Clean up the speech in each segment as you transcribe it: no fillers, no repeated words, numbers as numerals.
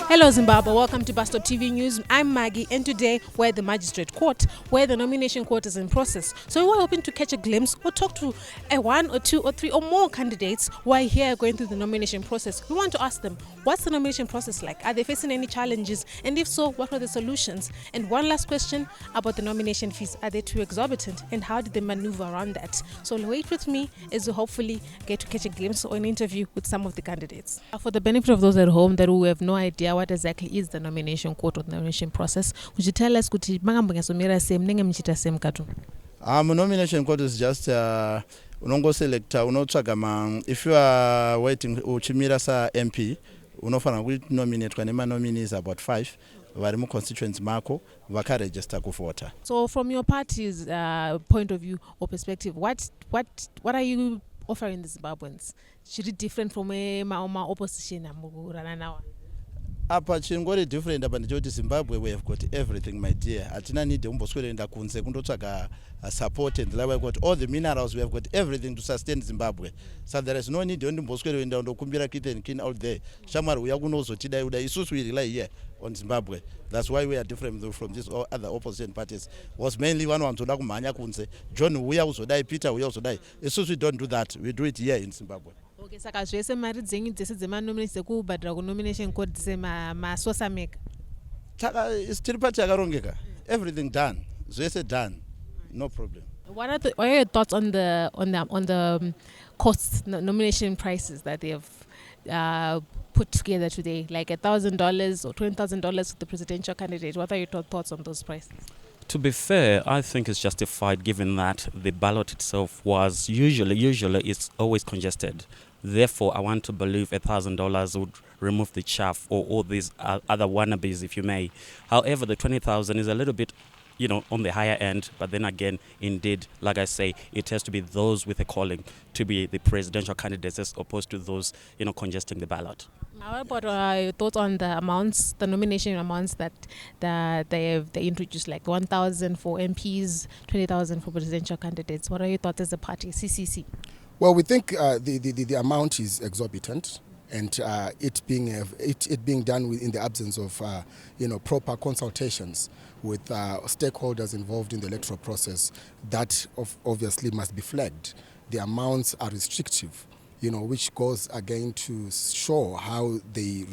Hello Zimbabwe, welcome to Bustop TV News. I'm Maggie, and today we're at the Magistrate Court where the nomination court is in process. So we're hoping to catch a glimpse or talk to one or two or three or more candidates who are here going through the nomination process. We want to ask them, what's the nomination process like? Are they facing any challenges? And if so, what are the solutions? And one last question about the nomination fees. Are they too exorbitant? And how did they maneuver around that? So wait with me as we hopefully get to catch a glimpse or an interview with some of the candidates. For the benefit of those at home that who have no idea what exactly is the nomination court or the nomination process, would you tell us kuti mangambonga somira same nenge mchita same katu? Nomination court is just unongo selector unotsvaga if you are waiting uchimira sa MP unofana kuti nominate kwa nema nominees about 5 vari mu constituents mako vakaregister kuvota. So from your party's point of view or perspective, what are you offering the Zimbabweans? Should it different from my opposition amurana now? Apa chingori different apa ndechoti Zimbabwe we have got everything, my dear. Atina need umboswelenda kunze kundotsvaga support and like what all the minerals, we have got everything to sustain Zimbabwe. So there is no need to umboswelenda undokumbira kit and kin out there. Shamar we yakunozotida uda isusu we rely here on Zimbabwe. That's why we are different from these other opposition parties. Was mainly one wantoda kumhanya kunze. John uya uzodai, Peter uya uzodai. Isusu we don't do that. We do it here in Zimbabwe. Okay, saka zvese mari dzenyu dzese dzemanomination kubhadhira ku nomination court dzese masosa meka. Tiri party yakarongeka. Everything done. Zvese done. No problem. What are your thoughts on the costs, nomination prices that they have put together today, like $1,000 or $20,000 for the presidential candidate? What are your thoughts on those prices? To be fair, I think it's justified given that the ballot itself was usually it's always congested. Therefore, I want to believe $1,000 would remove the chaff or all these other wannabes, if you may. However, the 20,000 is a little bit, on the higher end. But then again, indeed, like I say, it has to be those with a calling to be the presidential candidates as opposed to those, congesting the ballot. How about your thoughts on the amounts, the nomination amounts that they introduced, like 1,000 for MPs, 20,000 for presidential candidates? What are your thoughts as a party, CCC? Well, we think the amount is exorbitant, and it being done in the absence of proper consultations with stakeholders involved in the electoral process. That obviously must be flagged. The amounts are restrictive, which goes again to show how they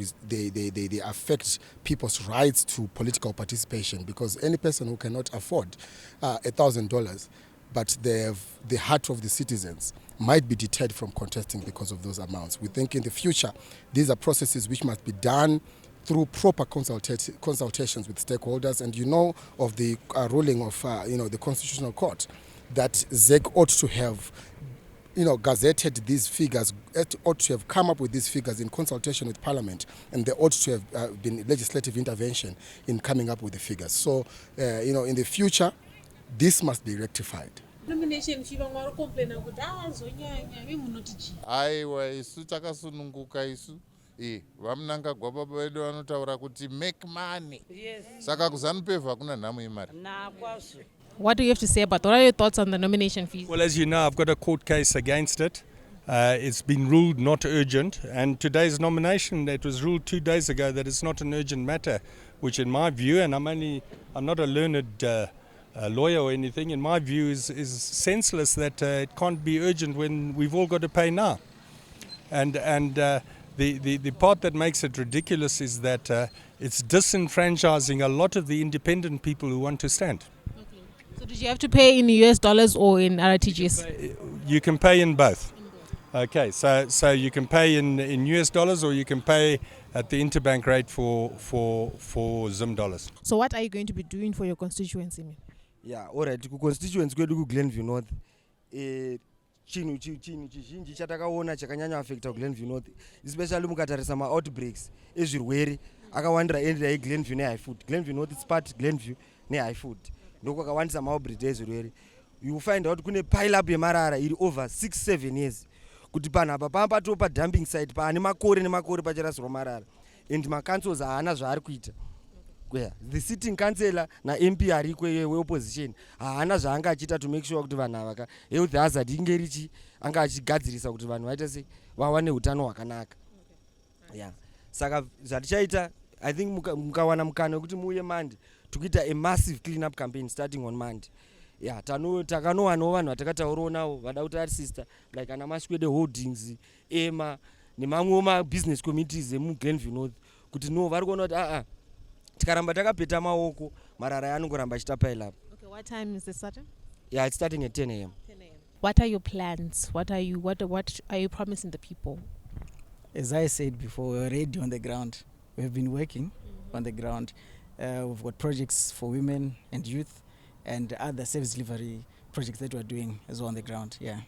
affect people's rights to political participation, because any person who cannot afford $1,000, but they have the heart of the citizens, might be deterred from contesting because of those amounts. We think in the future, these are processes which must be done through proper consultations with stakeholders. And of the ruling of the Constitutional Court that ZEC ought to have gazetted these figures, ought to have come up with these figures in consultation with Parliament, and there ought to have been legislative intervention in coming up with the figures. So, in the future, this must be rectified. Nomination chivangwa complain kuti azonyanya imunotiji. Aiwa isu takasununguka isu. Vamunanga gwababa vedu vanotaura kuti make money. Yes. Saka kuZANU-PF hakuna nhamu yemari. What do you have to say about what are your thoughts on the nomination fees? Well, as you know, I've got a court case against it. It's been ruled not urgent, and today's nomination, it was ruled 2 days ago that it's not an urgent matter, which in my view, and I'm not a learned lawyer or anything, in my view is senseless that it can't be urgent when we've all got to pay now. And the part that makes it ridiculous is that it's disenfranchising a lot of the independent people who want to stand. Okay. So did you have to pay in US dollars or in RTGS? You can pay in both. Okay, so you can pay in US dollars, or you can pay at the interbank rate for Zim dollars. So what are you going to be doing for your constituency? Yeah, all right. Constituents kwedu ku Glenview North, chinhu chizhinji chatakaona chakanyanya affecta Glenview North, especially mukatarisa outbreaks ezvirwere akawandira endera eGlenview neHighfoot. Glenview North Spat, Glenview neHighfoot ndoko kwakawandisa outbreaks ezvirwere. You find out kune pile up yemarara iri over 6-7 years. Kuti panapa pamba dumping site paane makore nemakore pacharasirwa marara, and makansols haana zvaari kuita. the sitting councillor na-mp ariko weopposition haana zvaanga achiita to make sure kuti vanhu ava health hazard inge richi anga achigadzirisa kuti vanhu vaite sei vawane utano hwakanaka. Yeah. Saka zvatichaita I think mukawana mukana wekuti muuye Monday tukuita a massive clean up campaign starting on Monday. Yeah, takanowanawo vanhu vatakataurawo navo vada kuti ari sister like ana Maswede Holdings, Emma nemamwewo ma-business committees emuGlenview North kuti no vari kuona kuti tikaramba takapeta maoko marara anongoramba achitapaila. Okay, what time is it starting? Yeah, it's starting at 10 a.m. 10 a.m. What are your plans? What are you promising the people? As I said before, we're already on the ground. We've been working on the ground. We've got projects for women and youth and other service delivery projects that we're doing as well on the ground. Yeah.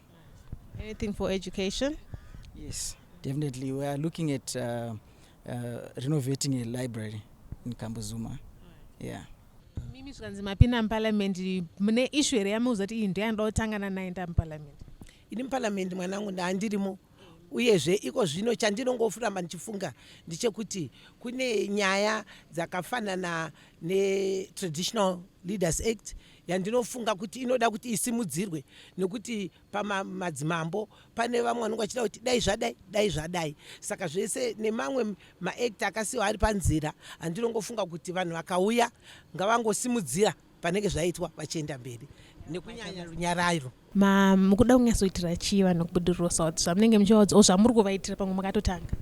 Anything for education? Yes, definitely. We are looking at renovating a library in Kambuzuma. Yeah. Mimi zvanzi mapinda muparliament mune issue here yamuudza kuti iyi ndoyanoda kutangana nayo muparliament. Ini muparliament mwanangu ndandirimo uyezve iko zvino chandinongofuramba ndichifunga ndechekuti kune nyaya dzakafanana neTraditional Leaders Act yandinofunga kuti inoda kuti isimudzirwe nekuti pamadzimambo pane vamwe vanenge vachida kuti dai zvadai saka zvese nemamwe maact akasiwa ari panzira andinongofunga kuti vanhu vakauya ngavangosimudzira panenge zvaitwa vachienda mberi nekunyanya runyararo. Mukuda kunyatsoitira chii vanhu kubudiriro South zvamunenge muchivaudzawo zvamuri kuvaitira pamwe makatotanga?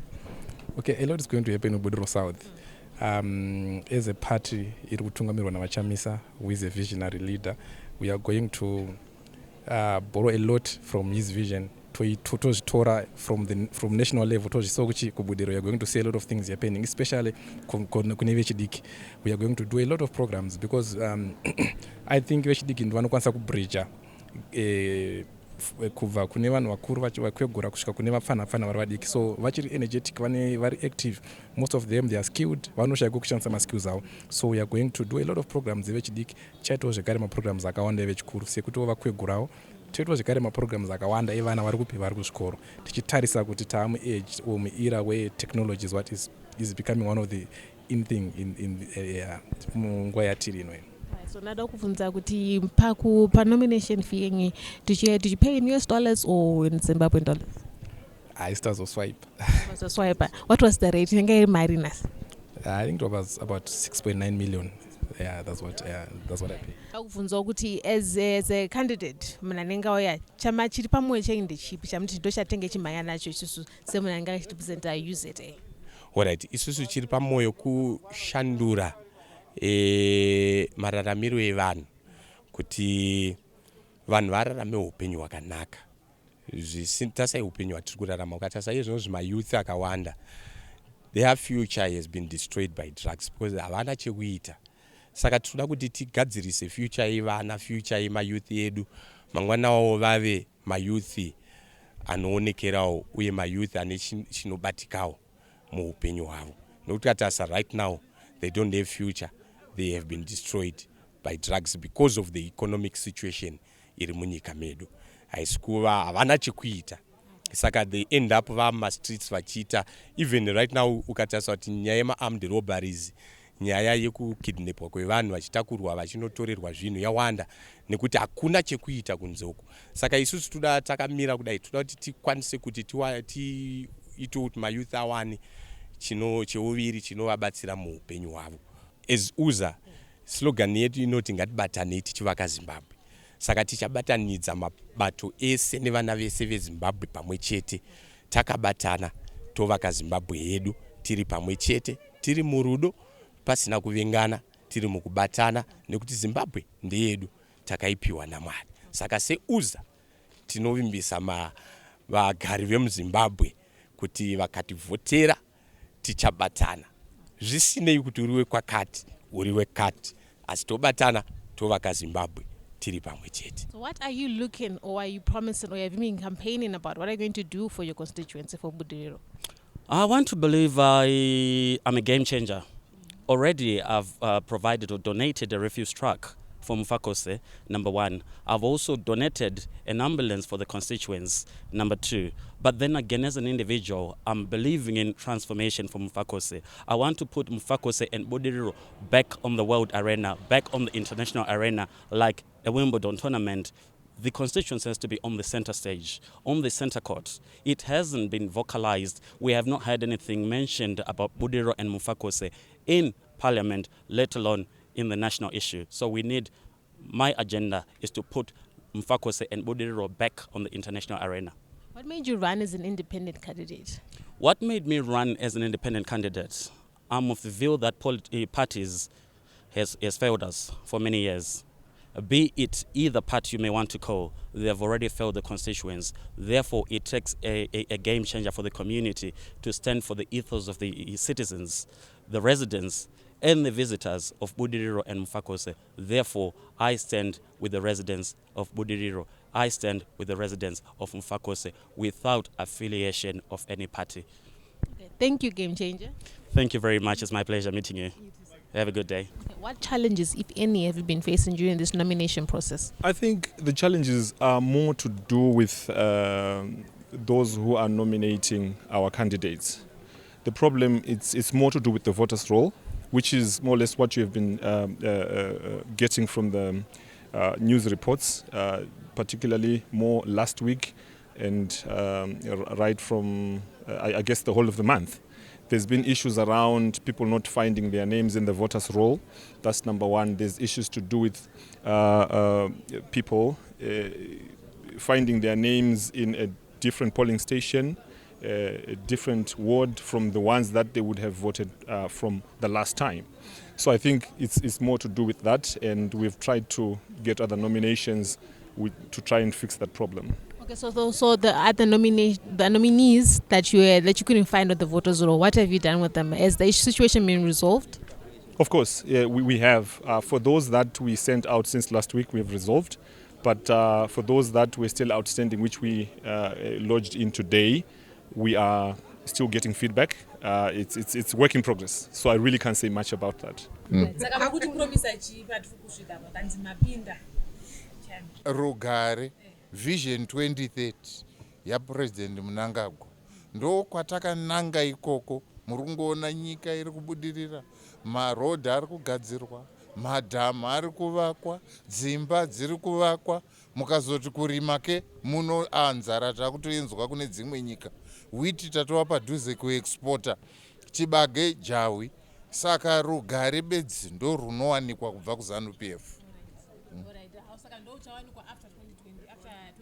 Okay, a lot is going to happen in Budiriro South. As a party iri kutungamirwa naVachamisa, who is a visionary leader, we are going to borrow a lot from his vision tozvitora from national level tozviso kuchi kubudiriro. We are going to see a lot of things happening, especially kune vechidiki. We are going to do a lot of programs because I think vechidiki ndivanokwanisa kubridge kubva kune vanhu vakuru vakwegura kusvika kune vapfana vari vadiki, so vachiri energetic, vari active, most of them they are skilled, vanoshayiko kushandisa maskills avo. So we are going to do a lot of programs evechidiki. Chaitawo zvekare maprograms akawanda evechikuru sekutiwo vakwegurawo, toitawo zvekare maprograms akawanda evana vari kupi vari kuzvikoro, tichitarisa kuti taamuage or muera where technology is what is becoming one of the in thing in munguva yatiri ino. So nada kuvunza kuti pa-nomination fee yenye did you pay in US dollars or in Zimbabwean dollars? I started to swipe. What was the rate? I think it was about 6.9 million. Yeah, that's what I paid. Kuvunza kuti as a candidate munanenga oya chama chiri pamwe chainde chipi chamuti ndo chatenge chimhanya nacho isusu semunanga represent use it. Alright, isusu chiri pamoyo kushandura mararamiro evanhu kuti vanhu vararame upenyu hwakanaka. Tasai upenyu hwatiri kurarama ukatasa izvozvo zvimayouth akawanda, their future has been destroyed by drugs because havana chekuita. Saka tinoda kuti tigadzirise future yevana, future yemayouth edu, mangwana wavo vave mayouth anoonekerawo uye mayouth ane chinobatikawo muupenyu hwavo. Nokuti katasa right now they don't have future. They have been destroyed by drugs because of the economic situation iri munyika medu. Haisikuva havana chekuita. Saka they end up streets vachiita. Even right now ukatarisa kuti nyaya yema-armed robberies, nyaya yekukidnapwa kwevanhu vachitakurwa vachinotorerwa zvinhu yawanda nekuti hakuna chekuita kunzoko. Saka isusu toda takamira kudai, toda kuti tikwanise kuti tiite kuti mayouth awane cheuviri chinovabatsira muupenyu hwavo. As uza slogan yetu inoti ngatibatanei tichivaka Zimbabwe. Saka tichabatanidza mabato ese nevana vese veZimbabwe pamwe chete. Takabatana tovaka Zimbabwe yedu tiri pamwe chete, tiri murudo, pasina kuvengana, tiri mukubatana nekuti Zimbabwe ndeyedu takaipiwa naMwari. Saka seuza tinovimbisa vagari vemuZimbabwe kuti vakativhotera tichabatana. Zvisinei kuti uriwe kwakati, uriwe kati, asi tobatana tovaka Zimbabwe tiri pamwe chete. So what are you looking or are you promising or have you been campaigning about? What are you going to do for your constituency for Budiriro? I want to believe I'm a game changer. Already I've provided or donated a refuse truck for Mfakose, number one. I've also donated an ambulance for the constituents, number two. But then again, as an individual, I'm believing in transformation for Mfakose. I want to put Mfakose and Budiriro back on the world arena, back on the international arena, like a Wimbledon tournament. The constituency has to be on the center stage, on the center court. It hasn't been vocalized. We have not had anything mentioned about Budiriro and Mfakose in parliament, let alone in the national issue. So we need, my agenda is to put Mfakose and Budiriro back on the international arena. What made you run as an independent candidate? What made me run as an independent candidate? I'm of the view that parties has failed us for many years. Be it either party you may want to call, they have already failed the constituents. Therefore, it takes a game changer for the community to stand for the ethos of the citizens, the residents, and the visitors of Budiriro and Mfakose. Therefore, I stand with the residents of Budiriro. I stand with the residents of Mfakose without affiliation of any party. Okay. Thank you, Game Changer. Thank you very much. It's my pleasure meeting you. Have a good day. Okay. What challenges, if any, have you been facing during this nomination process? I think the challenges are more to do with those who are nominating our candidates. The problem it's more to do with the voters' roll, which is more or less what you have been getting from the news reports, particularly more last week and right from, I guess, the whole of the month. There's been issues around people not finding their names in the voters' roll. That's number one. There's issues to do with people finding their names in a different polling station, a different ward from the ones that they would have voted from the last time. So I think it's more to do with that, and we've tried to get other nominations to try and fix that problem. Okay, so the other nominees that you couldn't find on the voters' roll, what have you done with them? Has the situation been resolved? Of course, yeah, we have. For those that we sent out since last week, we have resolved. But for those that were still outstanding, which we lodged in today, we are still getting feedback. It's work in progress, so I really can't say much about that. Rugare Vision 2030 yaPresident Mnangagwa ndo kwatakananga ikoko. Murungoona nyika iri kubudirira, marodhi ari kugadzirwa, madhamu ari kuvakwa, dzimba dziri kuvakwa, mukazoti kurima ke muno nzara takutoenzwa kune dzimwe nyika. Witi tatova padhuze kuexporta, chibage jawi. Saka rugare bedzi ndo runowanikwa kubva kuZANU-PF.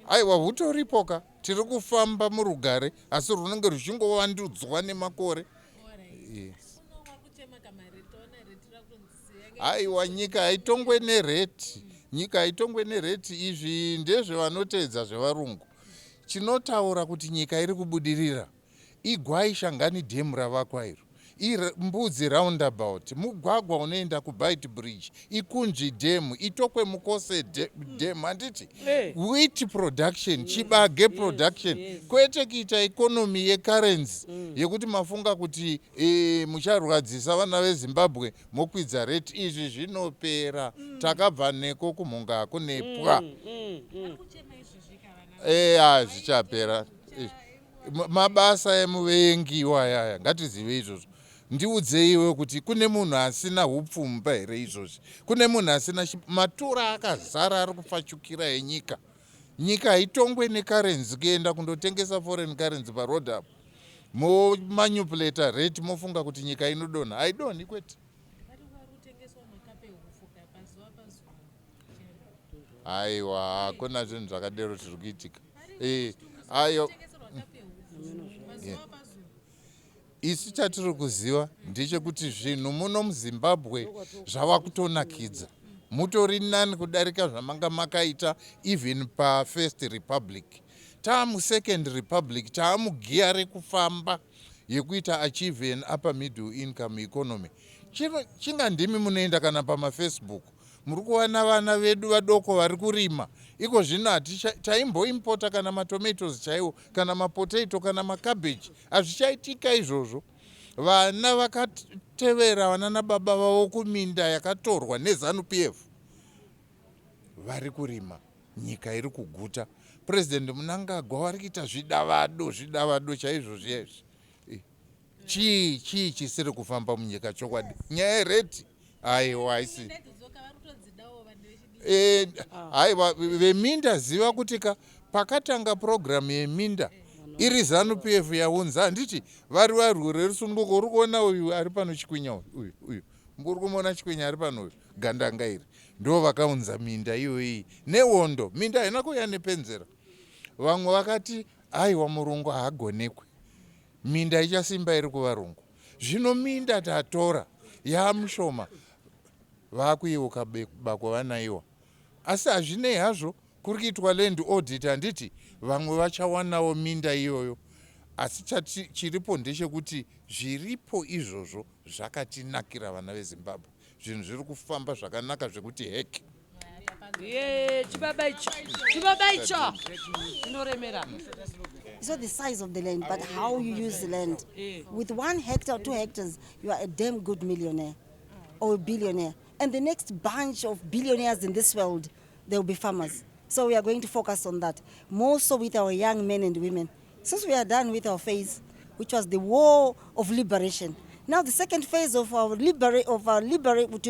Aiwa, hutoripoka, tiri kufamba murugare, asi runenge ruchingovandudzwa nemakore. Aiwa, nyika haitongwe nereti. Nyika haitongwe nereti. Izvi ndezvevanoteedza zvevarungu. Chinotaura kuti nyika iri kubudirira, igwai Shangani dhemu ravakwa iro, mbudzi roundabout, mugwagwa unoenda kuBite Bridge, ikunji dhemu, itokwe mukose dhemu, handiti wheat production, chibage production, kwete kuita economy yecurrency yekuti mafunga kuti mucharwadzisa vana veZimbabwe mokwidza rate. Izvi zvinopera, takabva neko kumhonga kunepwa. Zvichapera. Mabasa emuvengi wayaya, ngatizive izvozvo. Ndiudzeiwe kuti kune munhu asina upfumba here izvozvi. Kune munhu asina matura akazara ari kupfachukira enyika. Nyika haitongwe necurrency kuenda kundotengesa foreign currency paroad apo. Momanipulata rate mofunga kuti nyika inodonha. Haidonhi kwete. Aiwa, hakuna zvinhu zvakadero zviri kuitika. Ayo. Isi chatiri kuziva ndechekuti zvinhu muno muZimbabwe zvava kutonakidza. Mutori nani kudarika zvamanga makaita even paFirst Republic. Second Republic taamugiya rekufamba yekuita achieve an upper middle income economy. Chinga ndimi munoenda kana pamaFacebook, muri kuwana vana vedu vadoko vari kurima. Iko zvino taimboimpota kana matomatoes chaiwo, kana mapotato, kana macabbage. Hazvichaitika izvozvo. Vana vakatevera vana nababa vavo kuminda yakatorwa neZANU-PF. vari kurima, nyika iri kuguta. President Mnangagwa vari kuita zvidavado chaizvo zviezvi. Chii chisiri kufamba munyika chokwadi? Nyaya yereti? Aiwa haisi. Aiwa veminda ziva kuti pakatanga programu yeminda iri ZANU-PF yaunza handiti vari varwere rusununguko. Uri kuona uyu ari pano Chikwinya uyu uri kumuona Chikwinya ari pano uyu gandanga iri ndo vakaunza minda iyoyi nehondo. Minda haina kuuya nepenzera. Vamwe vakati aiwa murungu haagonekwe, minda ichasimba iri kuvarungu. Zvino minda tatora yamushoma vakuiuka bako vanaiwa. Asi hazvinei hazvo kuri kuitwa land audit handiti vamwe vachawanawo minda iyoyo. Asi chiripo ndechekuti zviripo izvozvo zvakatinakira vana veZimbabwe. Zvinhu zviri kufamba zvakanaka zvekuti heki. It's not the size of the land, but how you use the land. With 1 hectare or 2 hectares, you are a damn good millionaire or a billionaire. And the next bunch of billionaires in this world, they will be farmers. So we are going to focus on that, more so with our young men and women. Since we are done with our phase, which was the war of liberation, now the second phase of to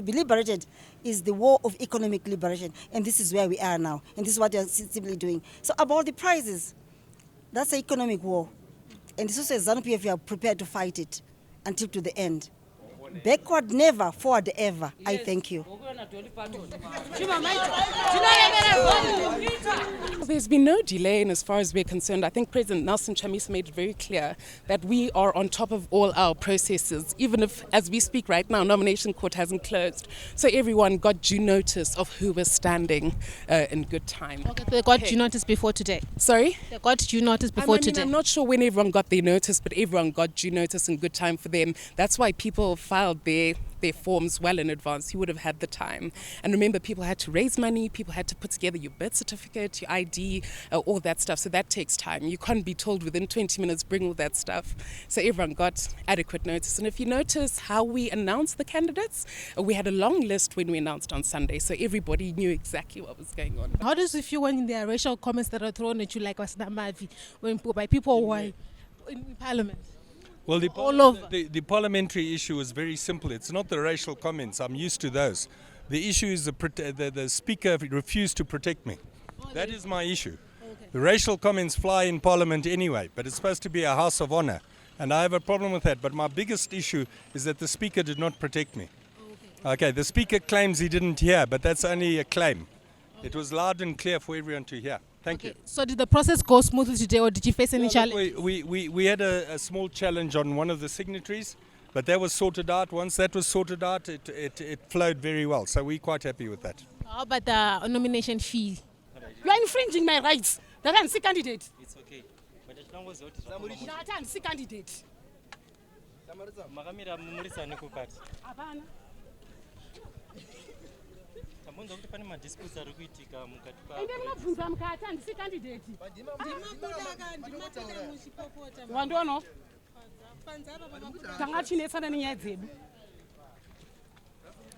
be liberated is the war of economic liberation. And this is where we are now. And this is what we are simply doing. So about the prices, that's an economic war. And this is a ZANU-PF, we are prepared to fight it until to the end. Backward never, forward ever. Yes. I thank you. There's been no delay in as far as we're concerned. I think President Nelson Chamisa made it very clear that we are on top of all our processes, even if, as we speak right now, nomination court hasn't closed. So everyone got due notice of who was standing in good time. Okay, they got due notice before today. Sorry? They got due notice before today. I'm not sure when everyone got their notice, but everyone got due notice in good time for them. That's why people filed their forms well in advance. You would have had the time. And remember, people had to raise money, people had to put together your birth certificate, your ID, all that stuff. So that takes time. You can't be told within 20 minutes, bring all that stuff. So everyone got adequate notice. And if you notice how we announced the candidates, we had a long list when we announced on Sunday. So everybody knew exactly what was going on. How does it feel when there are racial comments that are thrown at you like Wasnamavi, by people who are in Parliament? Well, the parliamentary issue is very simple. It's not the racial comments. I'm used to those. The issue is the speaker refused to protect me. That is my issue. Okay. The racial comments fly in Parliament anyway, but it's supposed to be a house of honor. And I have a problem with that. But my biggest issue is that the speaker did not protect me. Okay, the speaker claims he didn't hear, but that's only a claim. It was loud and clear for everyone to hear. Thank you. So did the process go smoothly today, or did you face any challenge? We had a small challenge on one of the signatories, but that was sorted out. Once that was sorted out, it flowed very well. So we're quite happy with that. How about the nomination fee? You are infringing my rights. That I'm sick candidate. It's okay. But the was not I'm sick candidate. Wandono tanga chinetsana nenyaya dzedu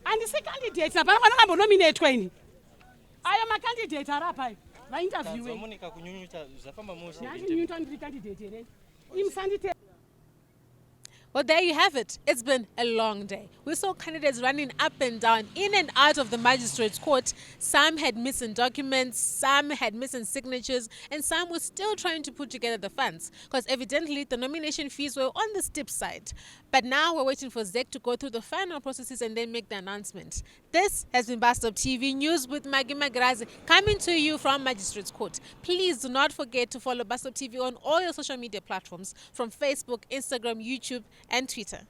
handisi candidate napana vanongambonominatwa ini aya macandidate ari apai vaintervieweinyunyuta ndiri candidate here imsandite. Well, there you have it. It's been a long day. We saw candidates running up and down, in and out of the magistrate's court. Some had missing documents, some had missing signatures, and some were still trying to put together the funds, because evidently the nomination fees were on the steep side. But now we're waiting for ZEC to go through the final processes and then make the announcement. This has been Bustop TV News with Maggie Magrazi, coming to you from Magistrate's Court. Please do not forget to follow Bustop TV on all your social media platforms, from Facebook, Instagram, YouTube, and Twitter.